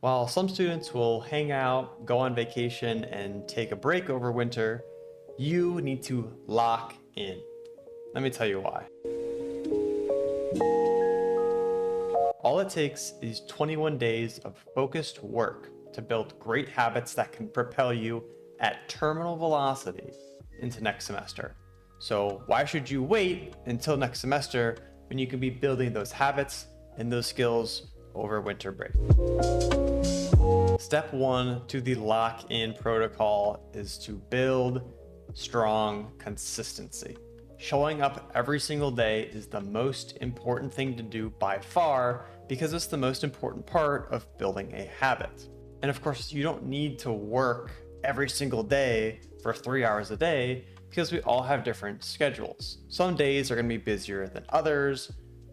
While some students will hang out, go on vacation, and take a break over winter, you need to lock in. Let me tell you why. All it takes is 21 days of focused work to build great habits that can propel you at terminal velocity into next semester. So why should you wait until next semester when you can be building those habits and those skills over winter break? Step one to the lock-in protocol is to build strong consistency. Showing up every single day is the most important thing to do by far because it's the most important part of building a habit. And of course, you don't need to work every single day for 3 hours a day because we all have different schedules. Some days are going to be busier than others,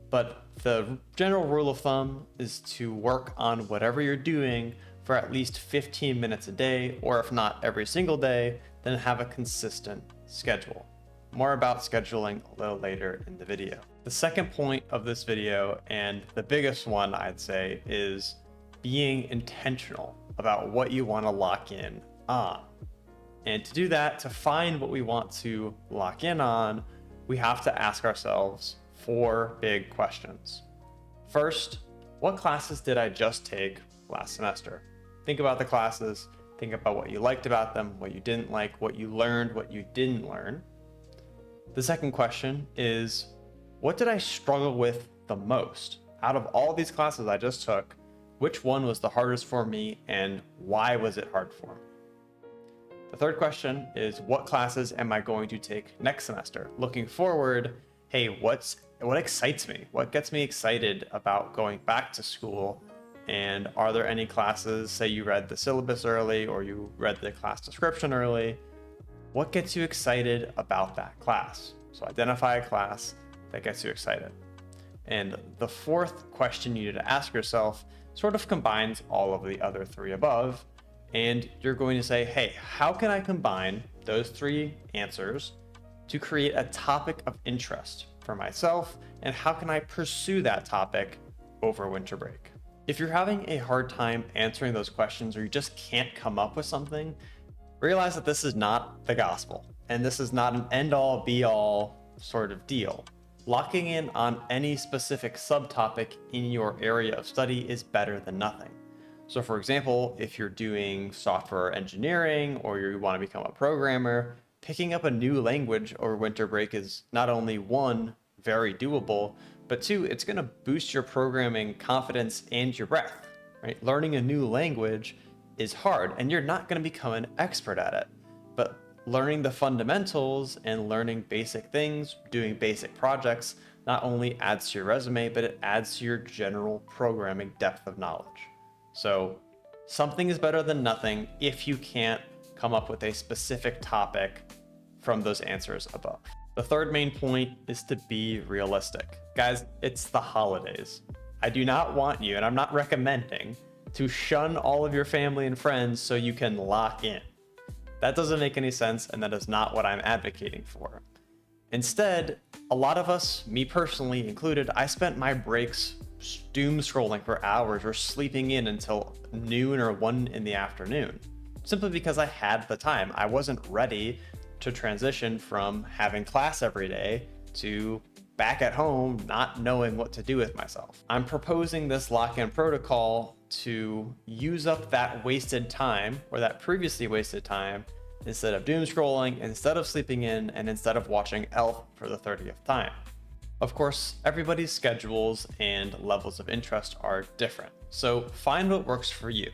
but the general rule of thumb is to work on whatever you're doing for at least 15 minutes a day, or if not every single day, then have a consistent schedule. More about scheduling a little later in the video. The second point of this video, and the biggest one I'd say, is being intentional about what you want to lock in on. And to do that, to find what we want to lock in on, we have to ask ourselves 4 big questions. First, what classes did I just take last semester? Think about the classes, think about what you liked about them, what you didn't like, what you learned, what you didn't learn. The second question is, what did I struggle with the most? Out of all these classes I just took, which one was the hardest for me and why was it hard for me? The third question is, what classes am I going to take next semester? Looking forward, hey, what excites me? What gets me excited about going back to school? And are there any classes, say you read the syllabus early or you read the class description early, what gets you excited about that class? So identify a class that gets you excited. And the fourth question you need to ask yourself sort of combines all of the other 3 above. And you're going to say, hey, how can I combine those 3 answers to create a topic of interest for myself? And how can I pursue that topic over winter break? If you're having a hard time answering those questions or you just can't come up with something, realize that this is not the gospel and this is not an end-all be-all sort of deal. Locking in on any specific subtopic in your area of study is better than nothing. So for example, if you're doing software engineering or you want to become a programmer, picking up a new language over winter break is not only 1, very doable, but 2, it's going to boost your programming confidence and your breadth, right? Learning a new language is hard and you're not going to become an expert at it, but learning the fundamentals and learning basic things, doing basic projects, not only adds to your resume, but it adds to your general programming depth of knowledge. So something is better than nothing if you can't come up with a specific topic from those answers above. The third main point is to be realistic. Guys, it's the holidays. I do not want you, and I'm not recommending, to shun all of your family and friends so you can lock in. That doesn't make any sense, and that is not what I'm advocating for. Instead, a lot of us, me personally included, I spent my breaks doom scrolling for hours or sleeping in until noon or 1 in the afternoon, simply because I had the time. I wasn't ready to transition from having class every day to back at home not knowing what to do with myself. I'm proposing this lock-in protocol to use up that wasted time, or that previously wasted time, instead of doom scrolling, instead of sleeping in, and instead of watching Elf for the 30th time. Of course, everybody's schedules and levels of interest are different, so find what works for you.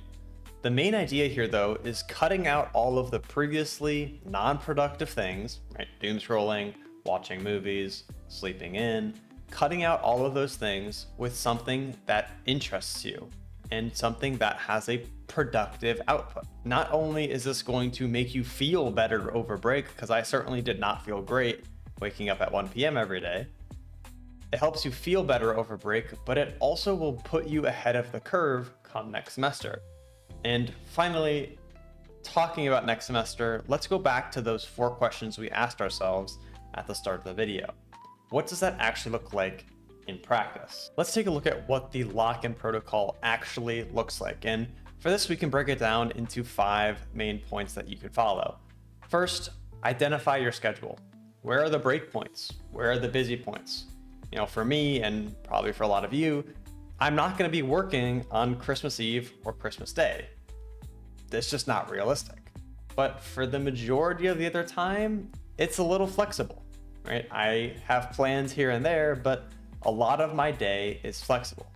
The main idea here, though, is cutting out all of the previously non-productive things, right? Doom scrolling, watching movies, sleeping in, cutting out all of those things with something that interests you and something that has a productive output. Not only is this going to make you feel better over break, because I certainly did not feel great waking up at 1 p.m. every day, it helps you feel better over break, but it also will put you ahead of the curve come next semester. And finally, talking about next semester, let's go back to those 4 questions we asked ourselves at the start of the video. What does that actually look like in practice? Let's take a look at what the lock-in protocol actually looks like. And For this, we can break it down into 5 main points that you can follow. First, identify your schedule. Where are the breakpoints? Where are the busy points? For me, and probably for a lot of you, I'm not going to be working on Christmas Eve or Christmas Day. It's just not realistic. But for the majority of the other time, it's a little flexible, right? I have plans here and there, but a lot of my day is flexible.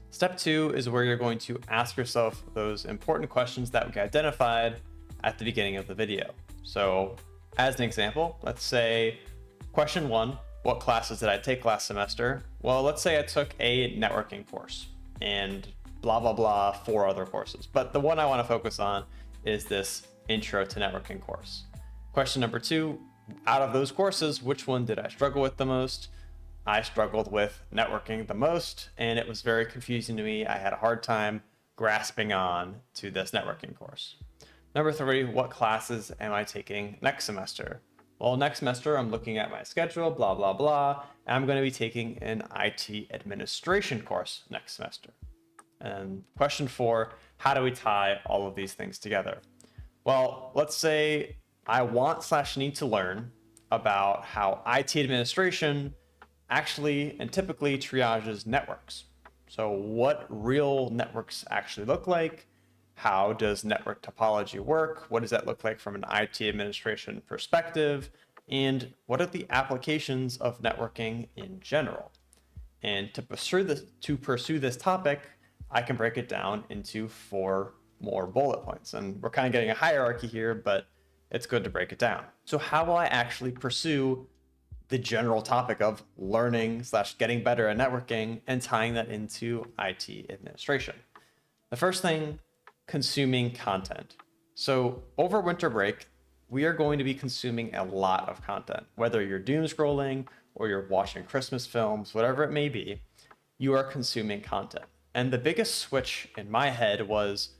Step 2 is where you're going to ask yourself those important questions that we identified at the beginning of the video. So as an example, let's say question 1, what classes did I take last semester? Well, let's say I took a networking course and blah, blah, blah, 4 other courses. But the one I want to focus on is this intro to networking course. Question number 2, out of those courses, which one did I struggle with the most? I struggled with networking the most, and it was very confusing to me. I had a hard time grasping on to this networking course. Number 3, what classes am I taking next semester? Well, next semester, I'm looking at my schedule, blah, blah, blah, and I'm going to be taking an IT administration course next semester. And question 4, how do we tie all of these things together? Well, let's say I want/need to learn about how IT administration actually and typically triages networks. So what real networks actually look like? How does network topology work? What does that look like from an IT administration perspective? And what are the applications of networking in general? And to pursue this topic, I can break it down into 4 more bullet points. And we're kind of getting a hierarchy here, but it's good to break it down. So how will I actually pursue the general topic of learning/getting better at networking and tying that into IT administration? The first thing, consuming content. So over winter break, we are going to be consuming a lot of content. Whether you're doom scrolling or you're watching Christmas films, whatever it may be, you are consuming content. And the biggest switch in my head was,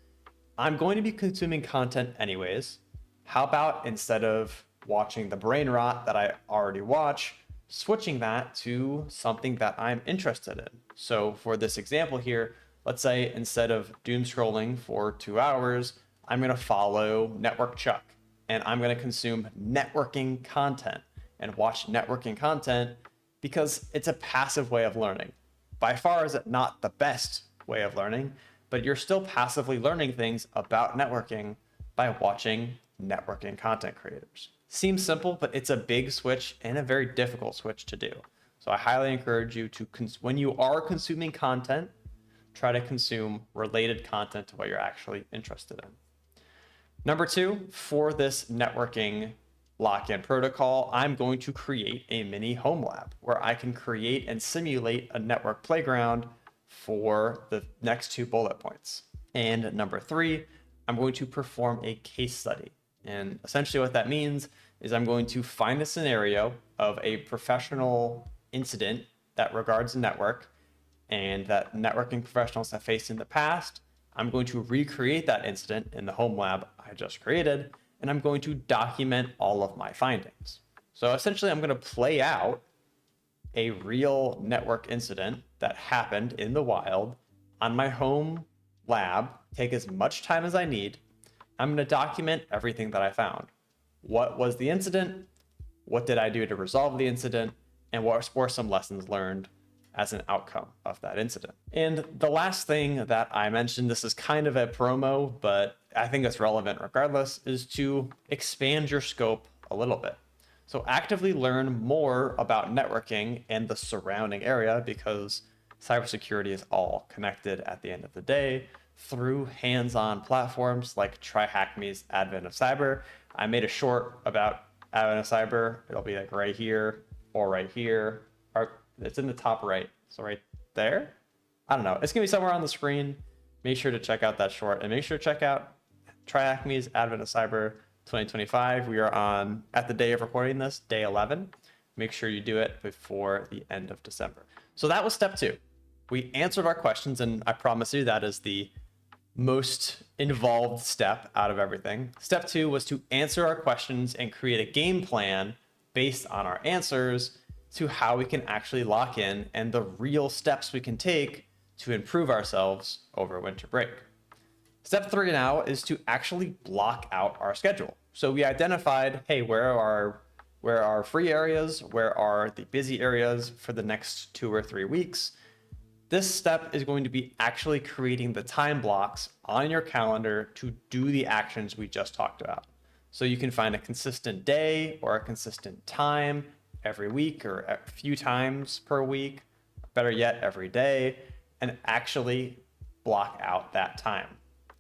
I'm going to be consuming content anyways. How about instead of watching the brain rot that I already watch, switching that to something that I'm interested in? So for this example here, let's say instead of doom scrolling for 2 hours, I'm going to follow NetworkChuck and I'm going to consume networking content and watch networking content because it's a passive way of learning. By far is it not the best way of learning, but you're still passively learning things about networking by watching networking content creators. Seems simple, but it's a big switch and a very difficult switch to do. So I highly encourage you to, when you are consuming content, try to consume related content to what you're actually interested in. Number 2, for this networking lock-in protocol, I'm going to create a mini home lab where I can create and simulate a network playground for the next 2 bullet points. And number 3, I'm going to perform a case study. And essentially what that means is I'm going to find a scenario of a professional incident that regards a network and that networking professionals have faced in the past. I'm going to recreate that incident in the home lab I just created, and I'm going to document all of my findings. So essentially I'm going to play out a real network incident that happened in the wild on my home lab, take as much time as I need. I'm going to document everything that I found. What was the incident? What did I do to resolve the incident? And what were some lessons learned as an outcome of that incident? And the last thing that I mentioned, this is kind of a promo, but I think it's relevant regardless, is to expand your scope a little bit. So actively learn more about networking and the surrounding area, because cybersecurity is all connected at the end of the day through hands-on platforms like TryHackMe's Advent of Cyber. I made a short about Advent of Cyber. It'll be like right here or right here, or it's in the top right. So right there, I don't know. It's gonna be somewhere on the screen. Make sure to check out that short and make sure to check out TryHackMe's Advent of Cyber 2025. We are on, at the day of recording this, day 11. Make sure you do it before the end of December. So that was step 2. We answered our questions, and I promise you that is the most involved step out of everything. Step 2 was to answer our questions and create a game plan based on our answers to how we can actually lock in and the real steps we can take to improve ourselves over winter break. Step 3 now is to actually block out our schedule. So we identified, hey, where are free areas? Where are the busy areas for the next 2 or 3 weeks? This step is going to be actually creating the time blocks on your calendar to do the actions we just talked about. So you can find a consistent day or a consistent time every week or a few times per week, better yet, every day, and actually block out that time.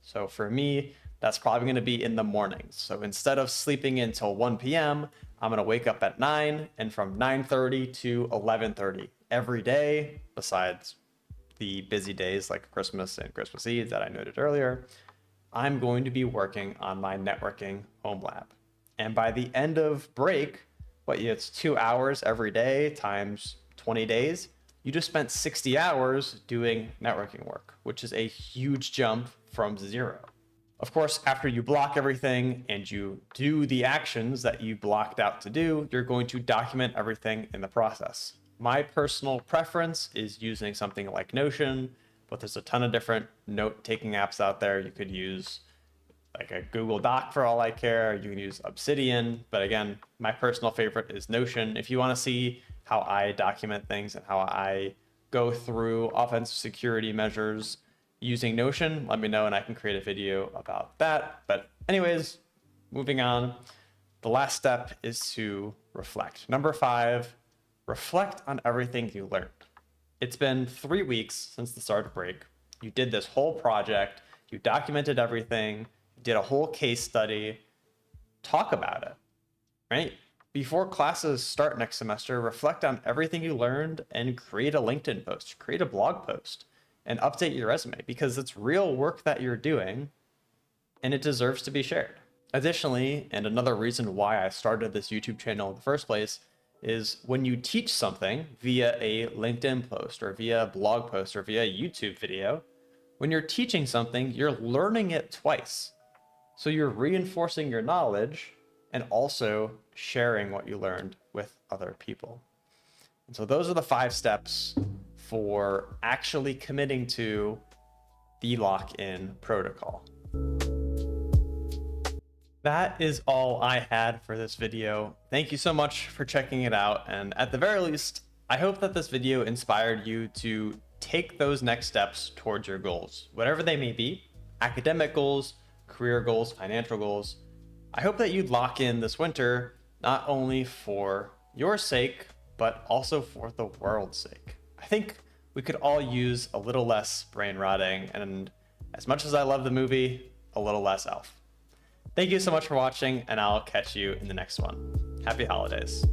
So for me, that's probably going to be in the mornings. So instead of sleeping until 1 p.m., I'm going to wake up at 9, and from 9:30 to 11:30 every day, besides the busy days like Christmas and Christmas Eve that I noted earlier, I'm going to be working on my networking home lab. And by the end of break, it's 2 hours every day times 20 days. You just spent 60 hours doing networking work, which is a huge jump from 0. Of course, after you block everything and you do the actions that you blocked out to do, you're going to document everything in the process. My personal preference is using something like Notion, but there's a ton of different note-taking apps out there. You could use like a Google Doc for all I care. You can use Obsidian, but again, my personal favorite is Notion. If you want to see how I document things and how I go through offensive security measures using Notion, let me know and I can create a video about that. But anyways, moving on. The last step is to reflect. Number 5, reflect on everything you learned. It's been 3 weeks since the start of break. You did this whole project, you documented everything, you did a whole case study. Talk about it, right? Before classes start next semester, reflect on everything you learned and create a LinkedIn post, create a blog post, and update your resume because it's real work that you're doing and it deserves to be shared. Additionally, and another reason why I started this YouTube channel in the first place, is when you teach something via a LinkedIn post or via a blog post or via a YouTube video, when you're teaching something, you're learning it twice. So you're reinforcing your knowledge and also sharing what you learned with other people. And so those are the 5 steps for actually committing to the lock-in protocol. That is all I had for this video. Thank you so much for checking it out. And at the very least, I hope that this video inspired you to take those next steps towards your goals, whatever they may be, academic goals, career goals, financial goals. I hope that you lock in this winter, not only for your sake, but also for the world's sake. I think we could all use a little less brain rotting, and as much as I love the movie, a little less elf. Thank you so much for watching, and I'll catch you in the next one. Happy holidays.